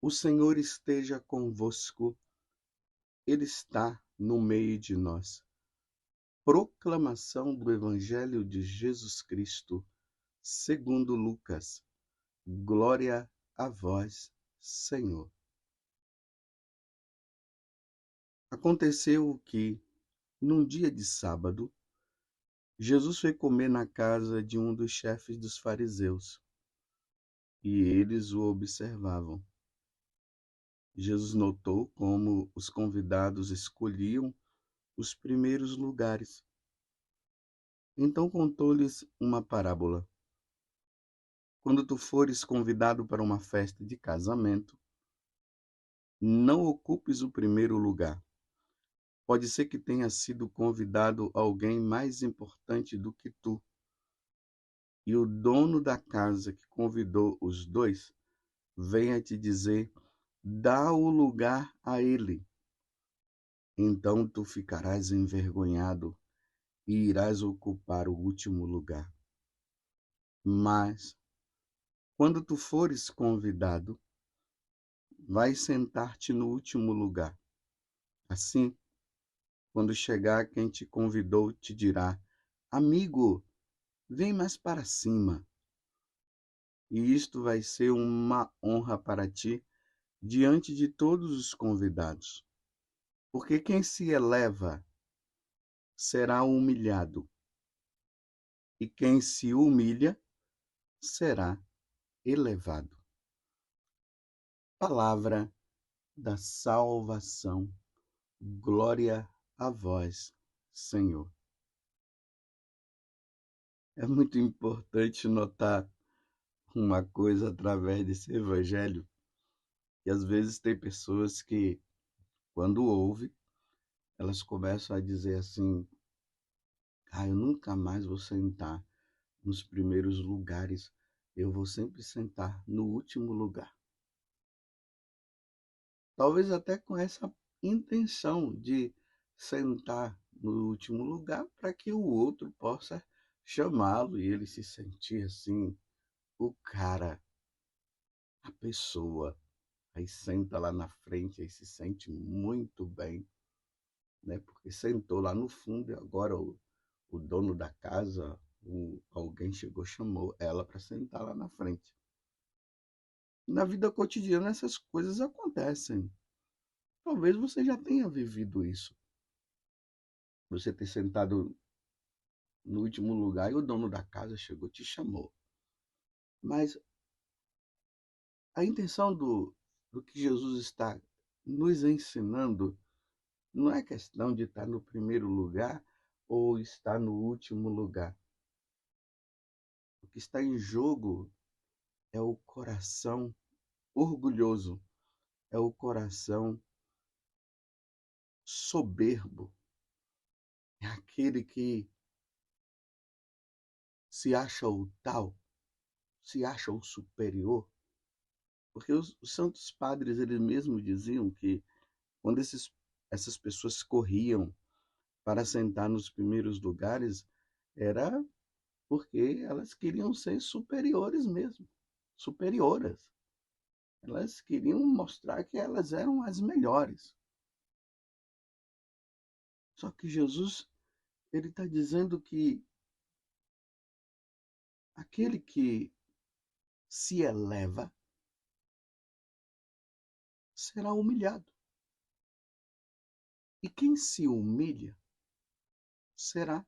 O Senhor esteja convosco, Ele está no meio de nós. Proclamação do Evangelho de Jesus Cristo, segundo Lucas. Glória a vós, Senhor. Aconteceu que, num dia de sábado, Jesus foi comer na casa de um dos chefes dos fariseus, e eles o observavam. Jesus notou como os convidados escolhiam os primeiros lugares. Então contou-lhes uma parábola. Quando tu fores convidado para uma festa de casamento, não ocupes o primeiro lugar. Pode ser que tenha sido convidado alguém mais importante do que tu, e o dono da casa que convidou os dois venha te dizer: dá o lugar a ele. Então tu ficarás envergonhado e irás ocupar o último lugar. Mas, quando tu fores convidado, vai sentar-te no último lugar. Assim, quando chegar quem te convidou, te dirá: amigo, vem mais para cima. E isto vai ser uma honra para ti diante de todos os convidados. Porque quem se eleva será humilhado, e quem se humilha será elevado. Palavra da salvação. Glória a vós, Senhor. É muito importante notar uma coisa através desse evangelho, que às vezes tem pessoas que, quando ouvem, elas começam a dizer assim: eu nunca mais vou sentar nos primeiros lugares, eu vou sempre sentar no último lugar. Talvez até com essa intenção de sentar no último lugar para que o outro possa chamá-lo e ele se sentir assim, o cara, a pessoa. Aí senta lá na frente, aí se sente muito bem, né? Porque sentou lá no fundo e agora o dono da casa, alguém chegou, chamou ela para sentar lá na frente. Na vida cotidiana essas coisas acontecem. Talvez você já tenha vivido isso. Você ter sentado no último lugar e o dono da casa chegou, te chamou. Mas a intenção do que Jesus está nos ensinando não é questão de estar no primeiro lugar ou estar no último lugar. O que está em jogo é o coração orgulhoso, é o coração soberbo, é aquele que se acha o tal, se acha o superior. Porque os santos padres, eles mesmos diziam que quando essas pessoas corriam para sentar nos primeiros lugares, era porque elas queriam ser superiores mesmo, superioras. Elas queriam mostrar que elas eram as melhores. Só que Jesus, ele está dizendo que aquele que se eleva será humilhado. E quem se humilha será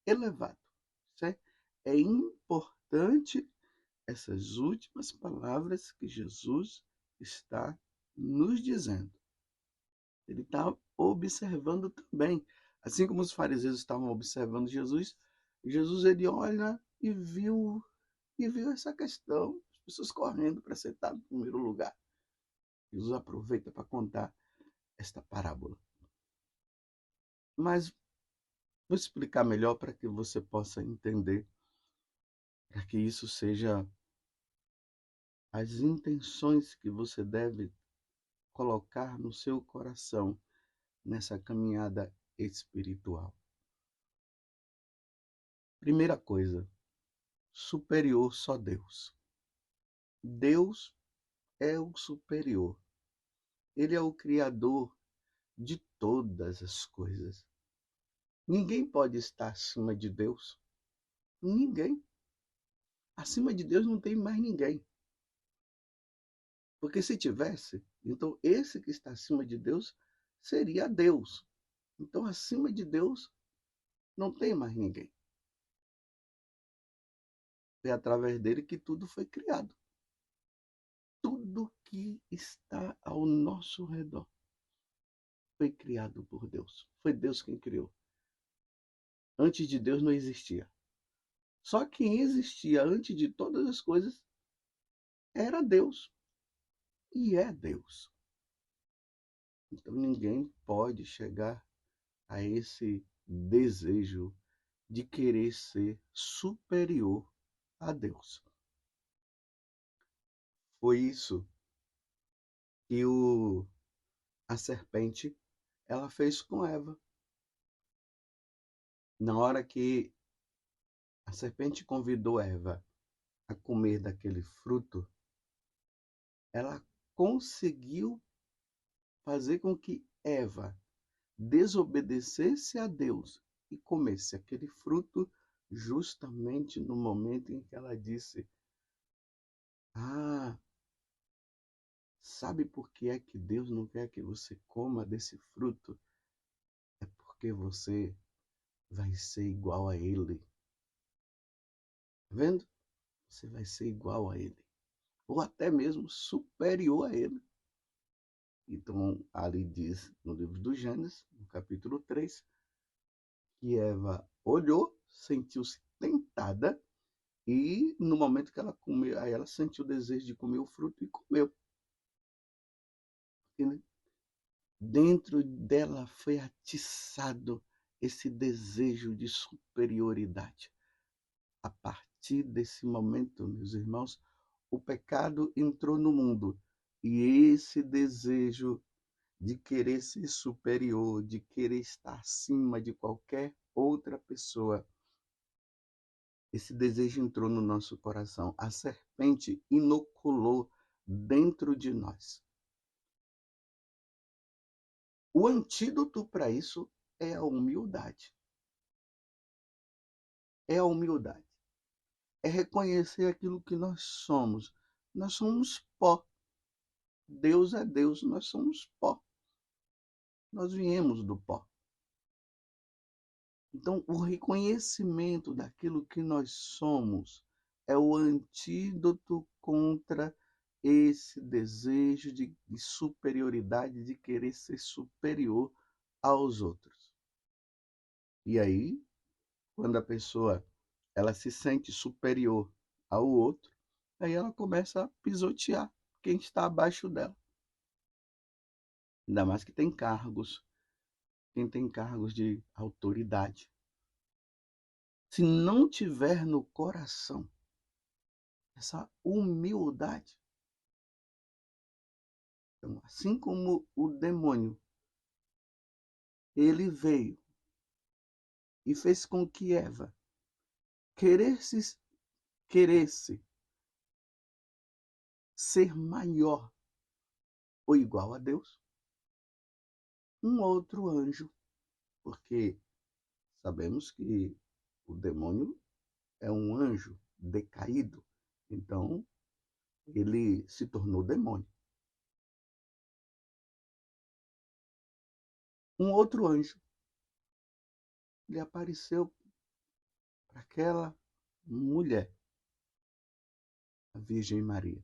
elevado. É importante essas últimas palavras que Jesus está nos dizendo. Ele está observando também. Assim como os fariseus estavam observando Jesus, Jesus ele olha e viu essa questão, as pessoas correndo para sentar no primeiro lugar. Jesus aproveita para contar esta parábola. Mas vou explicar melhor para que você possa entender, para que isso seja as intenções que você deve colocar no seu coração nessa caminhada espiritual. Primeira coisa, superior só Deus. Deus é o superior. Ele é o criador de todas as coisas. Ninguém pode estar acima de Deus. Ninguém. Acima de Deus não tem mais ninguém. Porque se tivesse, então esse que está acima de Deus seria Deus. Então, acima de Deus, não tem mais ninguém. É através dele que tudo foi criado. Tudo que está ao nosso redor foi criado por Deus. Foi Deus quem criou. Antes de Deus não existia. Só quem existia antes de todas as coisas era Deus. E é Deus. Então ninguém pode chegar a esse desejo de querer ser superior a Deus. Foi isso que a serpente ela fez com Eva. Na hora que a serpente convidou Eva a comer daquele fruto, ela conseguiu fazer com que Eva desobedecesse a Deus e comesse aquele fruto justamente no momento em que ela disse: Ah, sabe por que é que Deus não quer que você coma desse fruto? É porque você vai ser igual a Ele. Tá vendo? Você vai ser igual a Ele. Ou até mesmo superior a Ele. Então, ali diz no livro do Gênesis, no capítulo 3, que Eva olhou, sentiu-se tentada e no momento que ela comeu, aí ela sentiu o desejo de comer o fruto e comeu. E dentro dela foi atiçado esse desejo de superioridade. A partir desse momento, meus irmãos, o pecado entrou no mundo e esse desejo de querer ser superior, de querer estar acima de qualquer outra pessoa, esse desejo entrou no nosso coração. A serpente inoculou dentro de nós. O antídoto para isso é a humildade. É a humildade. É reconhecer aquilo que nós somos. Nós somos pó. Deus é Deus, nós somos pó. Nós viemos do pó. Então, o reconhecimento daquilo que nós somos é o antídoto contra esse desejo de superioridade, de querer ser superior aos outros. E aí, quando a pessoa ela se sente superior ao outro, aí ela começa a pisotear quem está abaixo dela. Ainda mais que tem cargos, quem tem cargos de autoridade. Se não tiver no coração essa humildade, então, assim como o demônio, ele veio e fez com que Eva queresse ser maior ou igual a Deus, um outro anjo, porque sabemos que o demônio é um anjo decaído, então ele se tornou demônio. Um outro anjo, ele apareceu para aquela mulher, a Virgem Maria,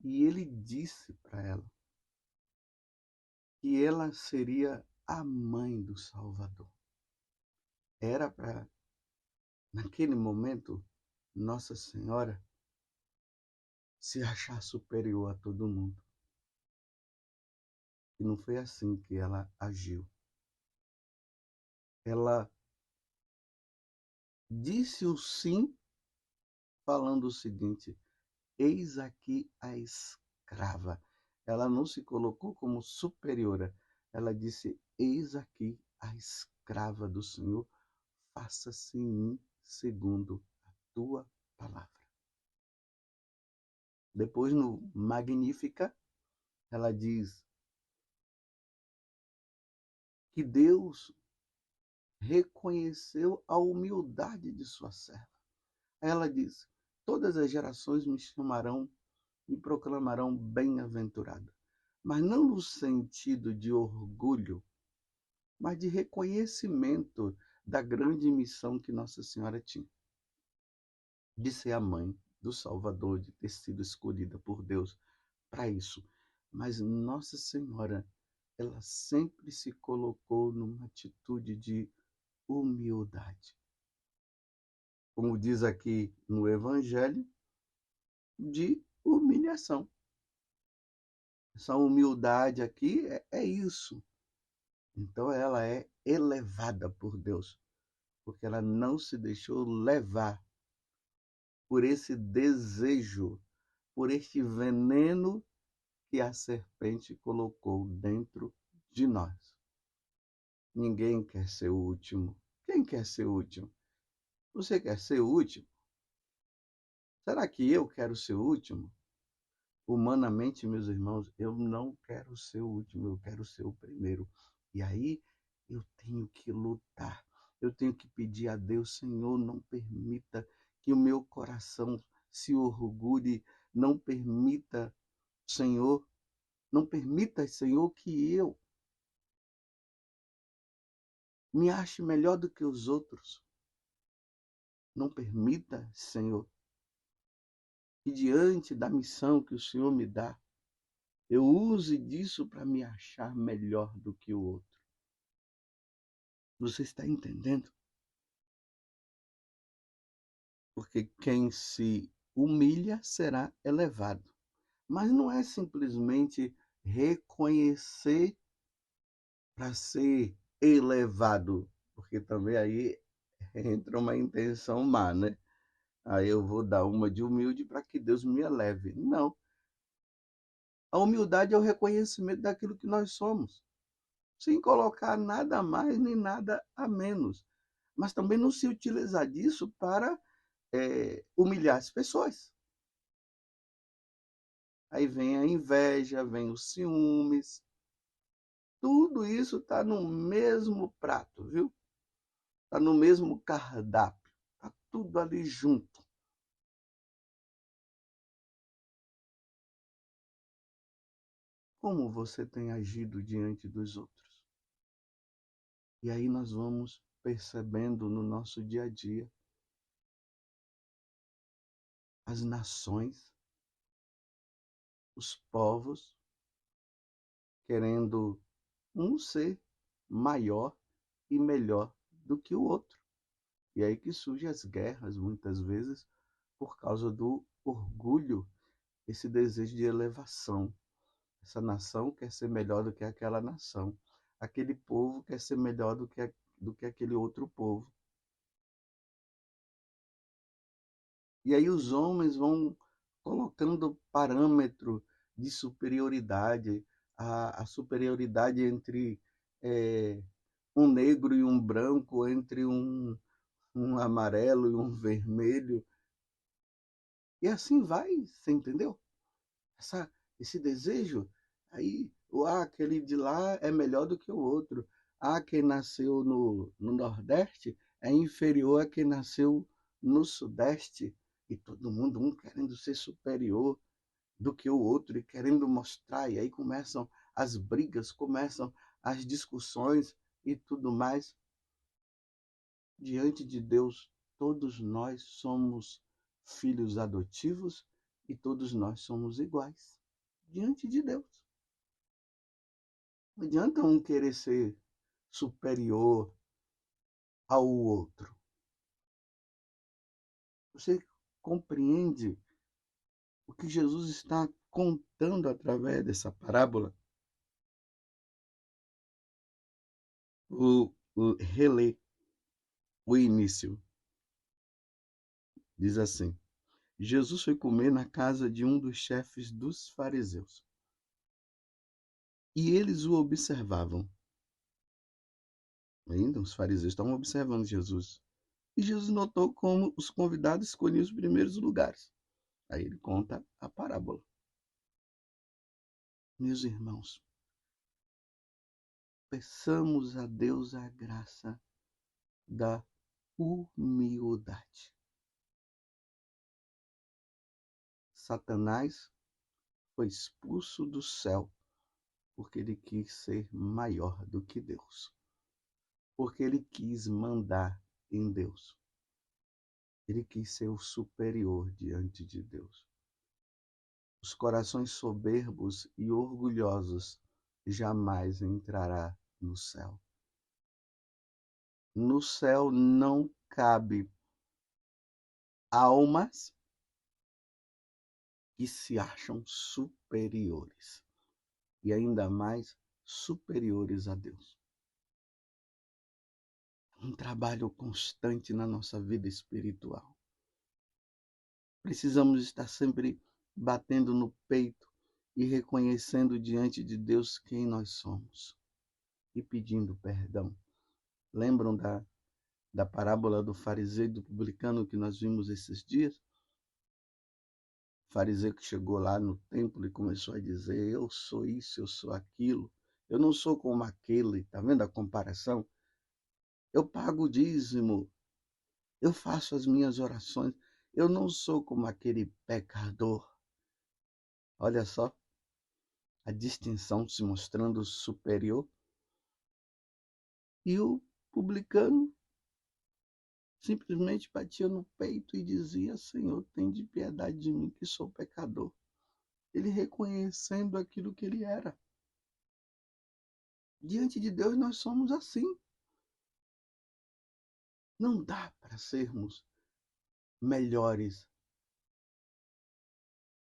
e ele disse para ela que ela seria a mãe do Salvador. Era para, naquele momento, Nossa Senhora se achar superior a todo mundo. E não foi assim que ela agiu. Ela disse o sim, falando o seguinte: eis aqui a escrava. Ela não se colocou como superiora. Ela disse: eis aqui a escrava do Senhor, faça-se em mim segundo a tua palavra. Depois, no Magnífica, ela diz que Deus reconheceu a humildade de sua serva. Ela diz: todas as gerações me chamarão, me proclamarão bem-aventurada. Mas não no sentido de orgulho, mas de reconhecimento da grande missão que Nossa Senhora tinha, de ser a mãe do Salvador, de ter sido escolhida por Deus para isso. Mas Nossa Senhora, ela sempre se colocou numa atitude de humildade. Como diz aqui no Evangelho, de humilhação. Essa humildade aqui é isso. Então ela é elevada por Deus, porque ela não se deixou levar por esse desejo, por este veneno que a serpente colocou dentro de nós. Ninguém quer ser o último. Quem quer ser o último? Você quer ser o último? Será que eu quero ser o último? Humanamente, meus irmãos, eu não quero ser o último, eu quero ser o primeiro. E aí eu tenho que lutar. Eu tenho que pedir a Deus: Senhor, não permita que o meu coração se orgulhe, não permita, Senhor, não permita, Senhor, que eu me ache melhor do que os outros. Não permita, Senhor, que diante da missão que o Senhor me dá, eu use disso para me achar melhor do que o outro. Você está entendendo? Porque quem se humilha será elevado. Mas não é simplesmente reconhecer para ser elevado, porque também aí entra uma intenção má, né? Aí eu vou dar uma de humilde para que Deus me eleve. Não. A humildade é o reconhecimento daquilo que nós somos, sem colocar nada a mais nem nada a menos. Mas também não se utilizar disso para humilhar as pessoas. Aí vem a inveja, vem os ciúmes. Tudo isso está no mesmo prato, viu? Está no mesmo cardápio. Está tudo ali junto. Como você tem agido diante dos outros? E aí nós vamos percebendo no nosso dia a dia as nações, os povos, querendo um ser maior e melhor do que o outro. E aí que surgem as guerras, muitas vezes, por causa do orgulho, esse desejo de elevação. Essa nação quer ser melhor do que aquela nação. Aquele povo quer ser melhor do que aquele outro povo. E aí os homens vão colocando parâmetro de superioridade, a superioridade entre um negro e um branco, entre um amarelo e um vermelho. E assim vai, você entendeu? Esse desejo, aí aquele de lá é melhor do que o outro. Quem nasceu no Nordeste é inferior a quem nasceu no Sudeste. E todo mundo, um querendo ser superior do que o outro e querendo mostrar. E aí começam as brigas, começam as discussões e tudo mais. Diante de Deus, todos nós somos filhos adotivos e todos nós somos iguais diante de Deus. Não adianta um querer ser superior ao outro. Você compreende o que Jesus está contando através dessa parábola? Relê o início. Diz assim: Jesus foi comer na casa de um dos chefes dos fariseus. E eles o observavam. Ainda os fariseus estavam observando Jesus. E Jesus notou como os convidados escolhiam os primeiros lugares. Aí ele conta a parábola. Meus irmãos, peçamos a Deus a graça da humildade. Satanás foi expulso do céu porque ele quis ser maior do que Deus, porque ele quis mandar em Deus. Ele quis ser o superior diante de Deus. Os corações soberbos e orgulhosos jamais entrará no céu. No céu não cabe almas que se acham superiores, e ainda mais superiores a Deus. Um trabalho constante na nossa vida espiritual. Precisamos estar sempre batendo no peito e reconhecendo diante de Deus quem nós somos e pedindo perdão. Lembram da parábola do fariseu e do publicano que nós vimos esses dias? O fariseu que chegou lá no templo e começou a dizer: eu sou isso, eu sou aquilo, eu não sou como aquele. Está vendo a comparação? Eu pago o dízimo, eu faço as minhas orações, eu não sou como aquele pecador. Olha só a distinção se mostrando superior. E o publicano simplesmente batia no peito e dizia: Senhor, tem de piedade de mim que sou pecador. Ele reconhecendo aquilo que ele era. Diante de Deus nós somos assim. Não dá para sermos melhores.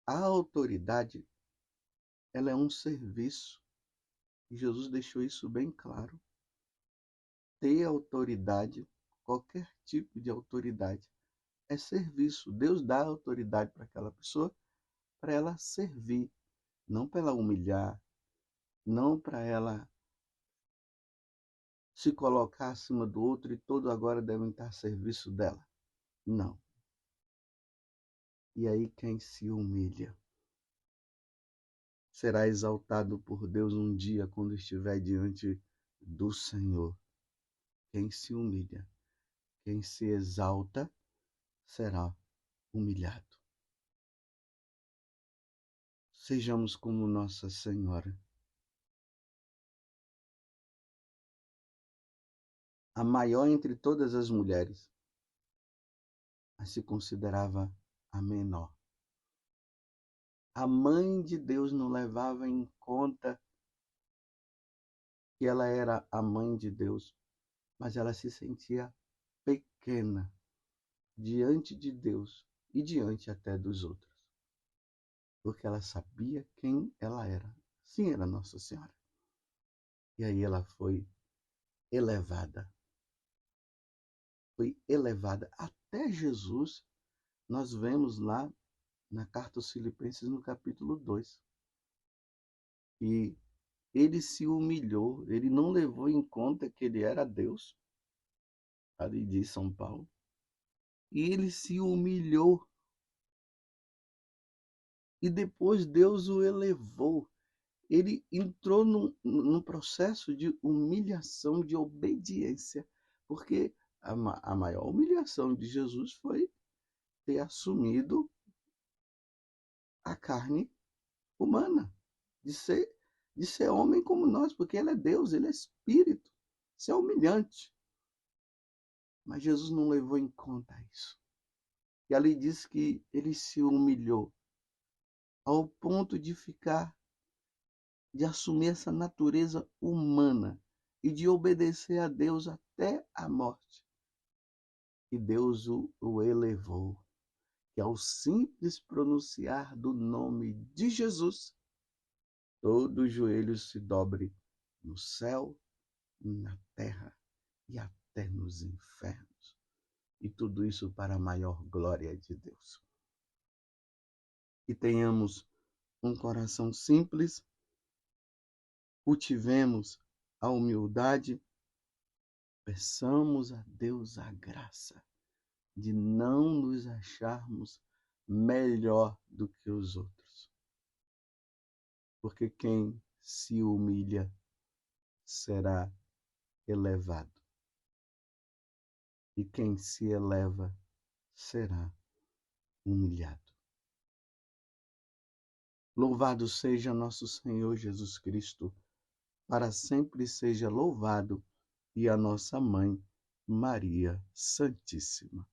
A autoridade, ela é um serviço. E Jesus deixou isso bem claro. Ter autoridade, qualquer tipo de autoridade, é serviço. Deus dá autoridade para aquela pessoa, para ela servir, não para ela humilhar, não para ela se colocar acima do outro e todos agora devem estar a serviço dela. Não. E aí quem se humilha será exaltado por Deus um dia quando estiver diante do Senhor. Quem se humilha, quem se exalta, será humilhado. Sejamos como Nossa Senhora. A maior entre todas as mulheres, mas se considerava a menor. A mãe de Deus não levava em conta que ela era a mãe de Deus, mas ela se sentia pequena diante de Deus e diante até dos outros, porque ela sabia quem ela era. Sim, era Nossa Senhora. E aí ela elevada. Foi elevada até Jesus. Nós vemos lá na carta aos Filipenses, no capítulo 2, e ele se humilhou, ele não levou em conta que ele era Deus, ali diz São Paulo, e ele se humilhou, e depois Deus o elevou. Ele entrou num processo de humilhação, de obediência, porque a maior humilhação de Jesus foi ter assumido a carne humana, de ser homem como nós, porque ele é Deus, ele é espírito. Isso é humilhante. Mas Jesus não levou em conta isso. E ali diz que ele se humilhou ao ponto de assumir essa natureza humana e de obedecer a Deus até a morte. E Deus o elevou, que ao simples pronunciar do nome de Jesus, todo joelho se dobre no céu, na terra e até nos infernos. E tudo isso para a maior glória de Deus. Que tenhamos um coração simples, cultivemos a humildade, peçamos a Deus a graça de não nos acharmos melhor do que os outros. Porque quem se humilha será elevado. E quem se eleva será humilhado. Louvado seja nosso Senhor Jesus Cristo, para sempre seja louvado, e a nossa Mãe, Maria Santíssima.